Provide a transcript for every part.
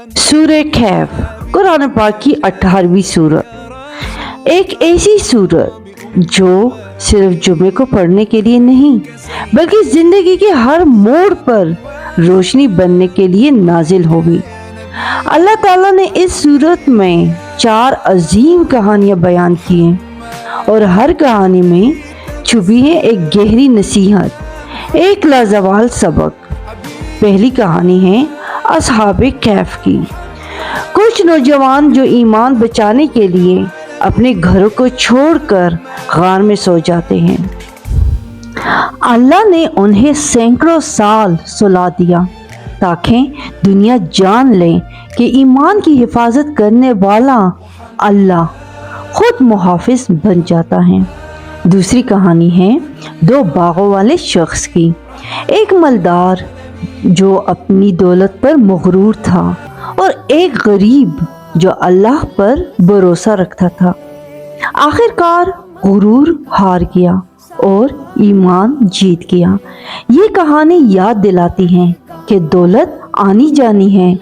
सूरह कैफ कुरान पाक की 18वीं सूरत, एक ऐसी सूरत जो सिर्फ जुमे को पढ़ने के लिए नहीं बल्कि जिंदगी के हर मोड़ पर रोशनी बनने के लिए नाजिल होगी। अल्लाह ताला ने इस सूरत में 4 अजीम कहानियां बयान की हैं और हर कहानी में छुपी है एक गहरी नसीहत, एक लाजवाब सबक। पहली कहानी है असहाबे कैफ की। कुछ नौजवान जो ईमान बचाने के लिए अपने घरों को छोड़कर गार में सो जाते हैं। अल्लाह ने उन्हें सैकड़ों साल सुला दिया ताकि दुनिया जान ले कि ईमान की हिफाजत करने वाला अल्लाह खुद मुहाफिज बन जाता है। दूसरी कहानी है 2 बागों वाले शख्स की। एक मालदार जो अपनी दौलत पर मगरूर था और एक गरीब जो अल्लाह पर भरोसा रखता था। आखिरकार गुरूर हार गया और ईमान जीत गया। ये कहानी याद दिलाती है कि दौलत आनी जानी है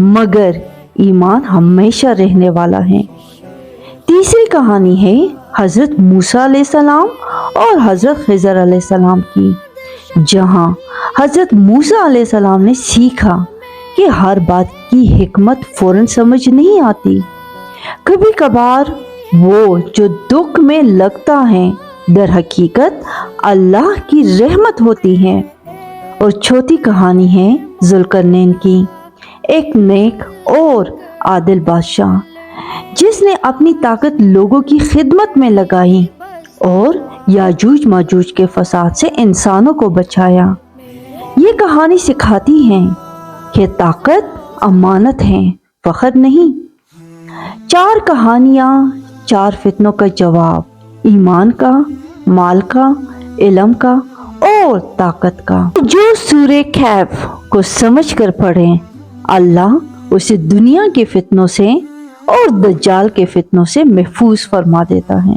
मगर ईमान हमेशा रहने वाला है। तीसरी कहानी है हजरत मूसा अलैहिस्सलाम और हजरत खिज़र अलैहिस्सलाम की, जहां हजरत मूसा अलैहिस्सलाम ने सीखा कि हर बात की हिकमत फौरन समझ नहीं आती। कभी कभार वो जो दुख में लगता है दर हकीकत अल्लाह की रहमत होती है। और चौथी कहानी है जुल्करनैन की, एक नेक और आदिल बादशाह जिसने अपनी ताकत लोगों की खिदमत में लगाई और याजूज माजूज के फसाद से इंसानों को बचाया। ये कहानी सिखाती है कि ताकत अमानत है, फख्र नहीं। 4 कहानियाँ 4 फितनों का जवाब, ईमान का, माल का, इल्म का और ताकत का। जो सूरह कैफ को समझ कर पढ़े अल्लाह उसे दुनिया के फितनों से और दज्जाल के फितनों से महफूज फरमा देता है।